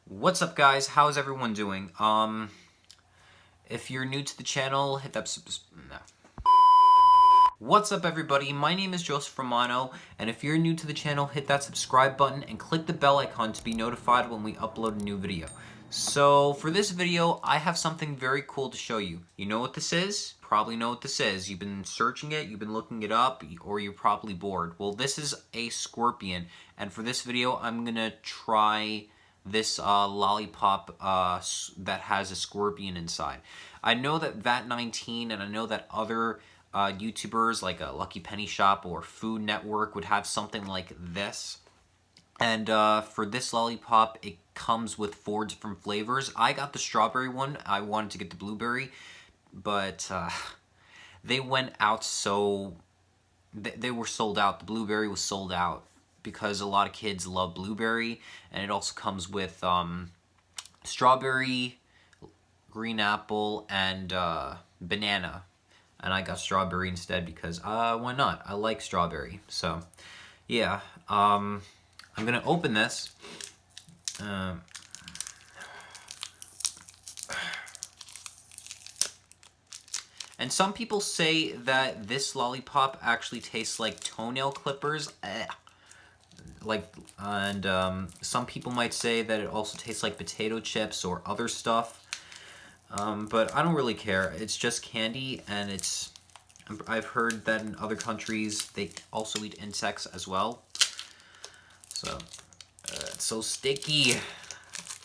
What's up, guys? How's everyone doing? If you're new to the channel, hit that no. What's up, everybody? My name is Joseph Romano, and if you're new to the channel, hit that subscribe button and click the bell icon to be notified when we upload a new video. So, for this video, I have something very cool to show you. You know what this is? Probably know what this is. You've been searching it, you've been looking it up, or you're probably bored. Well, this is a scorpion, and for this video, I'm gonna try this lollipop that has a scorpion inside. I know that VAT19 and I know that other YouTubers like a Lucky Penny Shop or Food Network would have something like this. And for this lollipop, it comes with 4 different flavors. I got the strawberry one. I wanted to get the blueberry, but they went out so... They were sold out. The blueberry was sold out because a lot of kids love blueberry, and it also comes with strawberry, green apple, and banana. And I got strawberry instead because why not? I like strawberry. So yeah, I'm gonna open this. And some people say that this lollipop actually tastes like toenail clippers. Some people might say that it also tastes like potato chips or other stuff. But I don't really care. It's just candy, and I've heard that in other countries they also eat insects as well. So it's so sticky.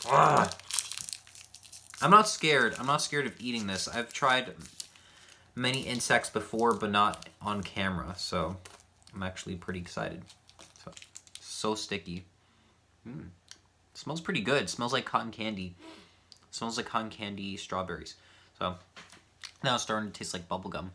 Ugh. I'm not scared. I'm not scared of eating this. I've tried many insects before, but not on camera, so I'm actually pretty excited. So sticky. Smells pretty good. Smells like cotton candy. Smells like cotton candy strawberries. So now it's starting to taste like bubble gum.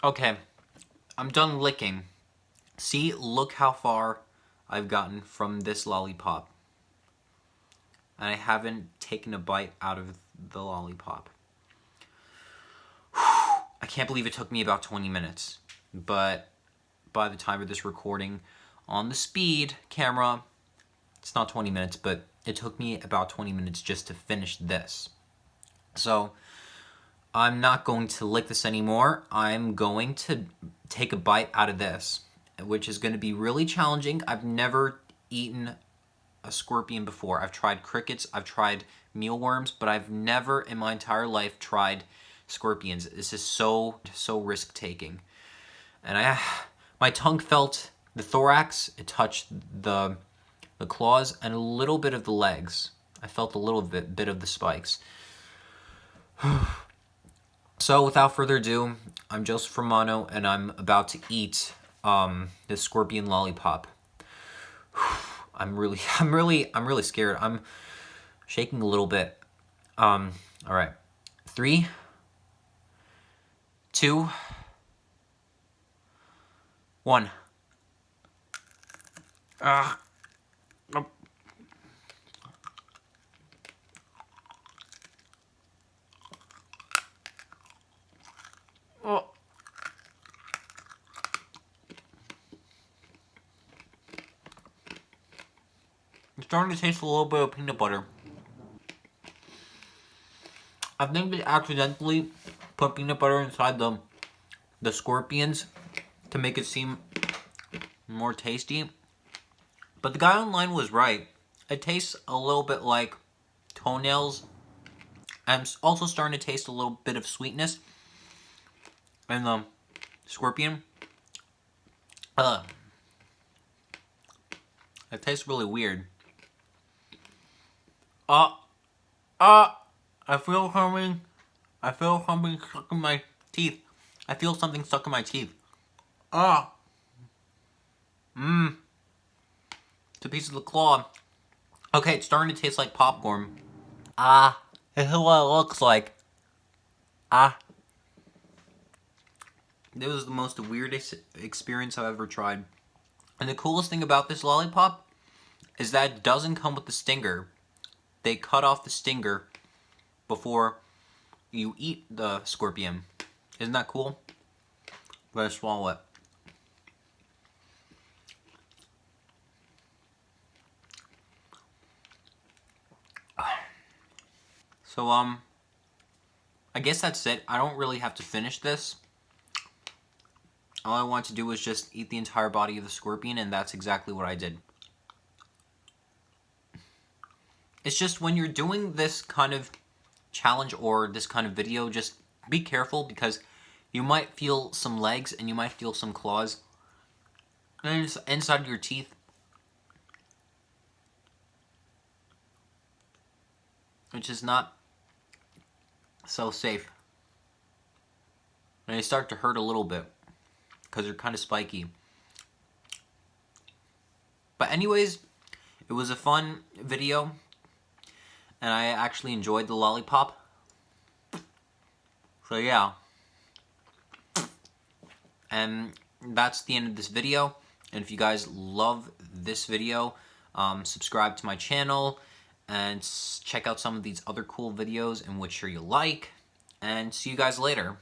Okay, I'm done licking. See, look how far I've gotten from this lollipop. And I haven't taken a bite out of the lollipop. I can't believe it took me about 20 minutes. But by the time of this recording on the speed camera, it's not 20 minutes, but it took me about 20 minutes just to finish this. So I'm not going to lick this anymore. I'm going to take a bite out of this, which is going to be really challenging. I've never eaten a scorpion before. I've tried crickets, I've tried mealworms, but I've never in my entire life tried scorpions. This is so risk-taking. And my tongue felt the thorax, it touched the claws, and a little bit of the legs. I felt a little bit of the spikes. So without further ado, I'm Joseph Romano, and I'm about to eat this scorpion lollipop. I'm really scared. I'm shaking a little bit. All right, 3, 2, 1. Oh. It's starting to taste a little bit of peanut butter. I think they accidentally put peanut butter inside the scorpions to make it seem more tasty. But the guy online was right. It tastes a little bit like toenails. I'm also starting to taste a little bit of sweetness in the scorpion. It tastes really weird. I feel something stuck in my teeth. I feel something stuck in my teeth. It's a piece of the claw. Okay, it's starting to taste like popcorn. This is what it looks like. This was the most weirdest experience I've ever tried. And the coolest thing about this lollipop is that it doesn't come with the stinger. They cut off the stinger before you eat the scorpion. Isn't that cool? I'm gonna swallow it. So, I guess that's it. I don't really have to finish this. All I want to do is just eat the entire body of the scorpion, and that's exactly what I did. It's just when you're doing this kind of challenge or this kind of video, just be careful because you might feel some legs and you might feel some claws inside of your teeth. Which is not so safe. And they start to hurt a little bit because they're kind of spiky. But anyways, it was a fun video. And I actually enjoyed the lollipop. So yeah. And that's the end of this video. And if you guys love this video, subscribe to my channel and check out some of these other cool videos in which you like. And see you guys later.